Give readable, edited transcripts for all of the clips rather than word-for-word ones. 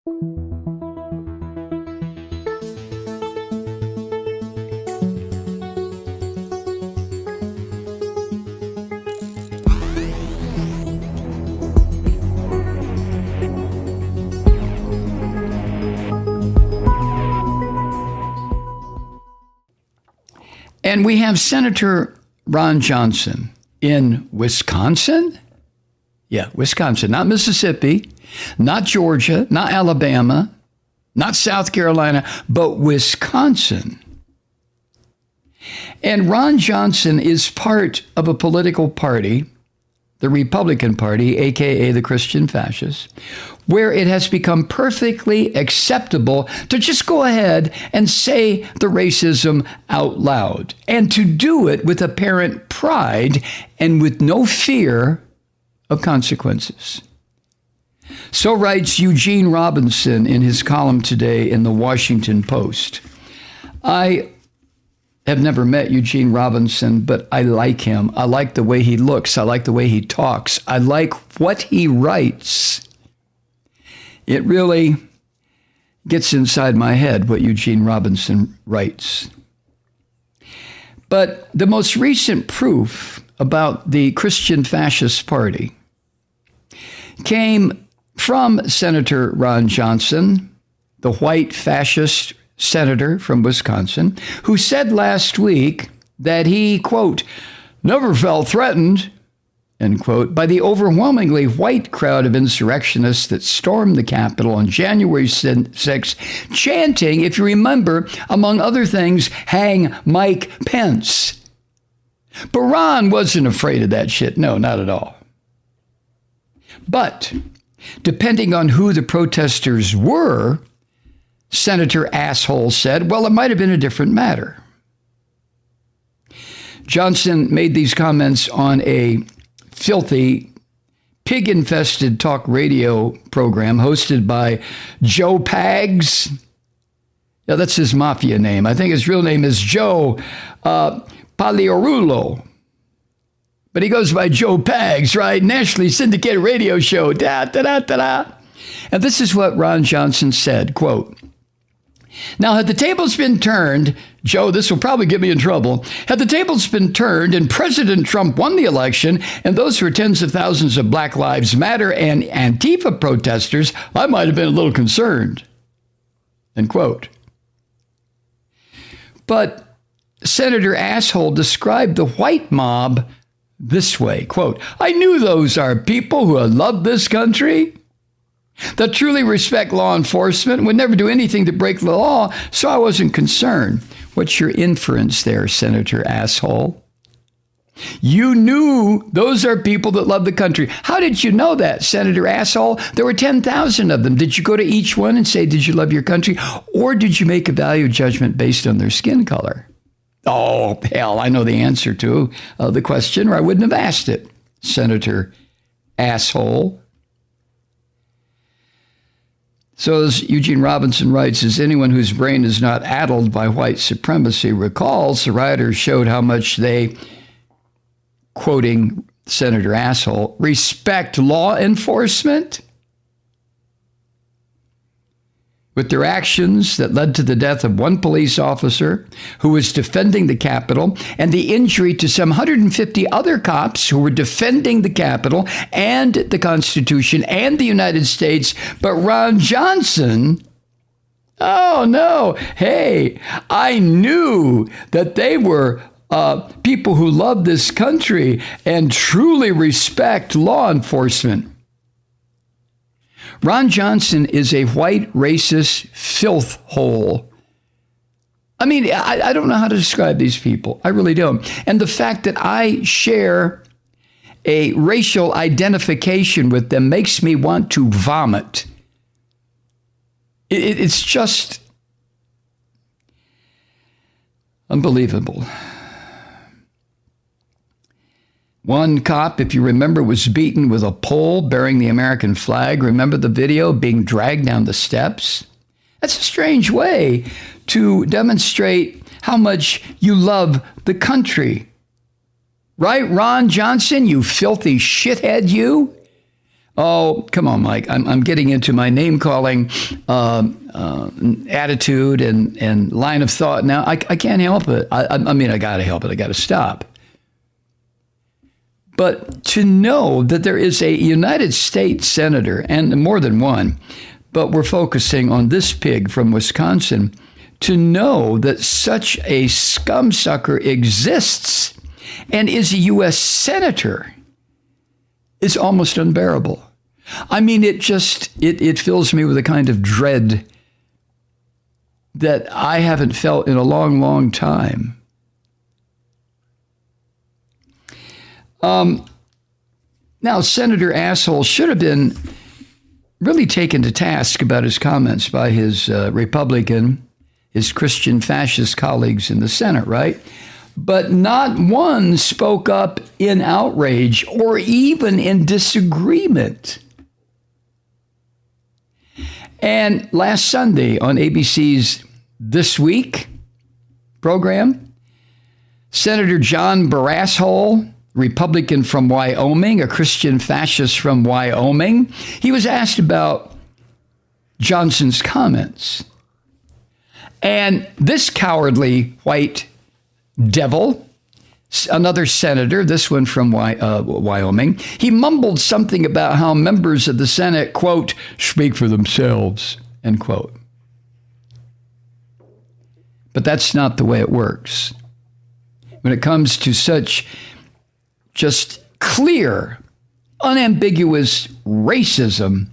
And we have Senator Ron Johnson in Wisconsin. Yeah, Wisconsin, not Mississippi, not Georgia, not Alabama, not South Carolina, but Wisconsin. And Ron Johnson is part of a political party, the Republican Party, aka the Christian Fascists, where it has become perfectly acceptable to just go ahead and say the racism out loud, and to do it with apparent pride and with no fear of consequences. So writes Eugene Robinson in his column today in the Washington Post. I have never met Eugene Robinson, but I like him. I like the way he looks. I like the way he talks. I like what he writes. It really gets inside my head what Eugene Robinson writes. But the most recent proof about the Christian Fascist Party came from Senator Ron Johnson, the white fascist senator from Wisconsin, who said last week that he, quote, never felt threatened, end quote, by the overwhelmingly white crowd of insurrectionists that stormed the Capitol on January 6, chanting, if you remember, among other things, hang Mike Pence. But Ron wasn't afraid of that shit. No, not at all. But depending on who the protesters were, Senator Asshole said, well, it might have been a different matter. Johnson made these comments on a filthy, pig-infested talk radio program hosted by Joe Pags. Yeah, that's his mafia name. I think his real name is Joe Pagliarulo. But he goes by Joe Pags, right? Nationally syndicated radio show. Da-da-da-da-da. And this is what Ron Johnson said, quote, now, had the tables been turned, Joe, this will probably get me in trouble. Had the tables been turned and President Trump won the election and those were tens of thousands of Black Lives Matter and Antifa protesters, I might have been a little concerned, end quote. But Senator Asshole described the white mob this way, quote, I knew those are people who love this country, that truly respect law enforcement, would never do anything to break the law, so I wasn't concerned. What's your inference there, Senator Asshole? You knew those are people that love the country. How did you know that, Senator Asshole? There were 10,000 of them. Did you go to each one and say, did you love your country? Or did you make a value judgment based on their skin color? Oh, hell, I know the answer to the question, or I wouldn't have asked it, Senator Asshole. So as Eugene Robinson writes, as anyone whose brain is not addled by white supremacy recalls, the rioters showed how much they, quoting Senator Asshole, respect law enforcement. With their actions that led to the death of one police officer who was defending the Capitol and the injury to some 150 other cops who were defending the Capitol and the Constitution and the United States. But Ron Johnson, oh no, hey, I knew that they were people who love this country and truly respect law enforcement. Ron Johnson is a white racist filth hole. I mean, I don't know how to describe these people. I really don't. And the fact that I share a racial identification with them makes me want to vomit. It's just unbelievable. One cop, if you remember, was beaten with a pole bearing the American flag. Remember the video, being dragged down the steps? That's a strange way to demonstrate how much you love the country. Right, Ron Johnson, you filthy shithead, you? Oh, come on, Mike. I'm getting into my name calling attitude and line of thought. Now, I can't help it. I mean, I got to help it. I got to stop. But to know that there is a United States senator, and more than one, but we're focusing on this pig from Wisconsin, to know that such a scumsucker exists and is a U.S. senator is almost unbearable. I mean, it fills me with a kind of dread that I haven't felt in a long, long time. Now, Senator Asshole should have been really taken to task about his comments by his Republican, his Christian fascist colleagues in the Senate, right? But not one spoke up in outrage or even in disagreement. And last Sunday on ABC's This Week program, Senator John Barasshole, Republican from Wyoming, a Christian fascist from Wyoming, he was asked about Johnson's comments. And this cowardly white devil, another senator, this one from Wyoming, he mumbled something about how members of the Senate, quote, speak for themselves, end quote. But that's not the way it works. When it comes to such just clear, unambiguous racism,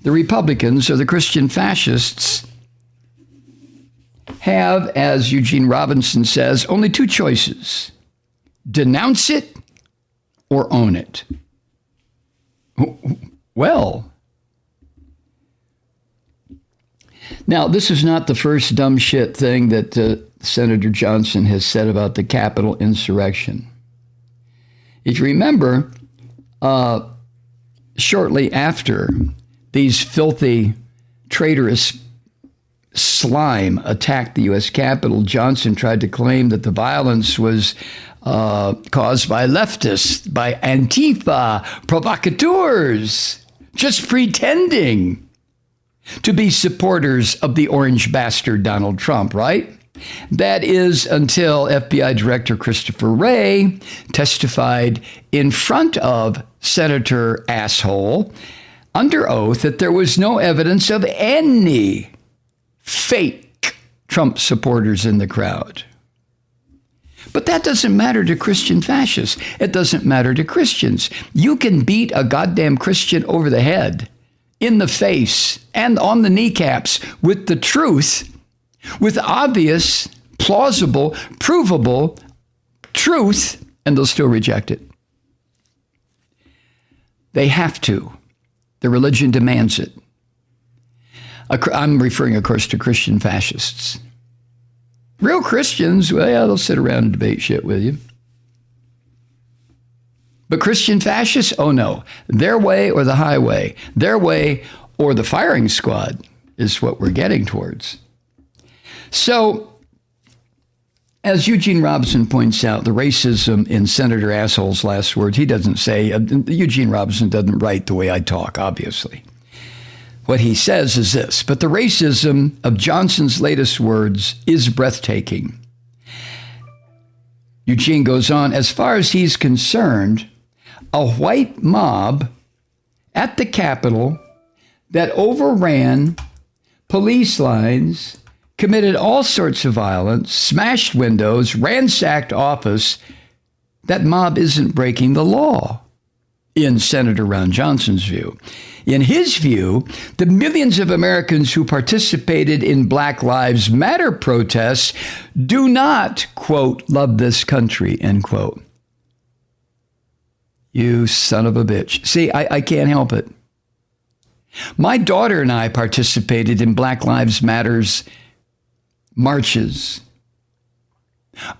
the Republicans or the Christian fascists have, as Eugene Robinson says, only two choices: denounce it or own it. Well, now this is not the first dumb shit thing that Senator Johnson has said about the Capitol insurrection. If you remember, shortly after these filthy, traitorous slime attacked the U.S. Capitol, Johnson tried to claim that the violence was caused by leftists, by Antifa, provocateurs, just pretending to be supporters of the orange bastard Donald Trump, right? That is until FBI Director Christopher Wray testified in front of Senator Asshole under oath that there was no evidence of any fake Trump supporters in the crowd. But that doesn't matter to Christian fascists. It doesn't matter to Christians. You can beat a goddamn Christian over the head, in the face, and on the kneecaps with the truth, with obvious, plausible, provable truth, and they'll still reject it. They have to. The religion demands it. I'm referring, of course, to Christian fascists. Real Christians, well, yeah, they'll sit around and debate shit with you. But Christian fascists, oh no. Their way or the highway. Their way or the firing squad is what we're getting towards. So, as Eugene Robinson points out, the racism in Senator Asshole's last words, he doesn't say, Eugene Robinson doesn't write the way I talk, obviously. What he says is this: but the racism of Johnson's latest words is breathtaking. Eugene goes on, as far as he's concerned, a white mob at the Capitol that overran police lines, committed all sorts of violence, smashed windows, ransacked office, that mob isn't breaking the law, in Senator Ron Johnson's view. In his view, the millions of Americans who participated in Black Lives Matter protests do not, quote, love this country, end quote. You son of a bitch. See, I can't help it. My daughter and I participated in Black Lives Matter's marches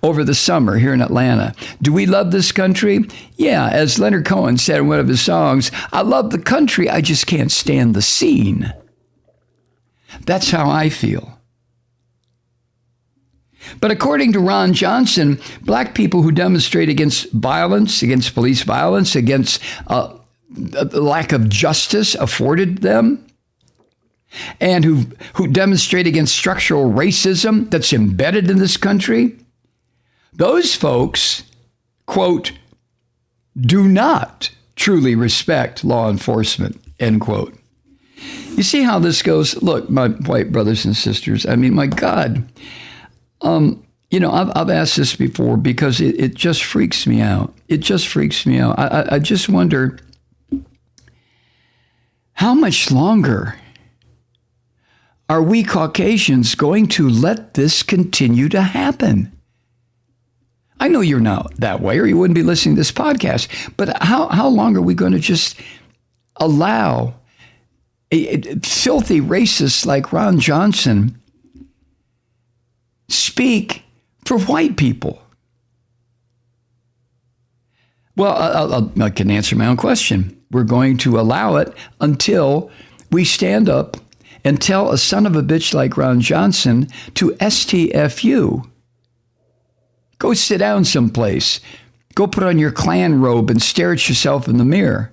over the summer here in Atlanta. Do we love this country? Yeah, as Leonard Cohen said in one of his songs, I love the country, I just can't stand the scene. That's how I feel. But according to Ron Johnson, black people who demonstrate against violence, against police violence, against the lack of justice afforded them, and who demonstrate against structural racism that's embedded in this country, those folks, quote, do not truly respect law enforcement, end quote. You see how this goes? Look, my white brothers and sisters, I mean, my God, I've asked this before because it just freaks me out. It just freaks me out. I just wonder how much longer are we Caucasians going to let this continue to happen? I know you're not that way, or you wouldn't be listening to this podcast, but how long are we going to just allow a filthy racist like Ron Johnson speak for white people? Well, I can answer my own question. We're going to allow it until we stand up and tell a son of a bitch like Ron Johnson to STFU. Go sit down someplace. Go put on your Klan robe and stare at yourself in the mirror.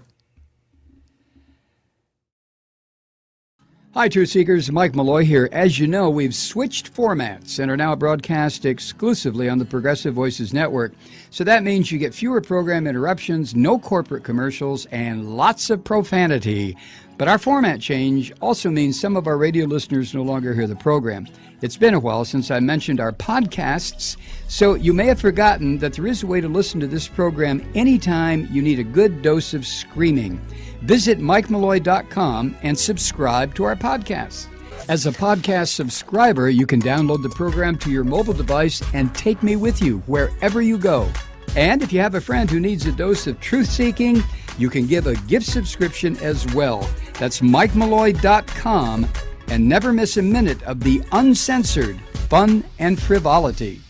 Hi, Truth Seekers. Mike Malloy here. As you know, we've switched formats and are now broadcast exclusively on the Progressive Voices Network. So that means you get fewer program interruptions, no corporate commercials, and lots of profanity. But our format change also means some of our radio listeners no longer hear the program. It's been a while since I mentioned our podcasts, so you may have forgotten that there is a way to listen to this program anytime you need a good dose of screaming. Visit MikeMalloy.com and subscribe to our podcast. As a podcast subscriber, you can download the program to your mobile device and take me with you wherever you go. And if you have a friend who needs a dose of truth-seeking, you can give a gift subscription as well. That's MikeMalloy.com, and never miss a minute of the uncensored fun and frivolity.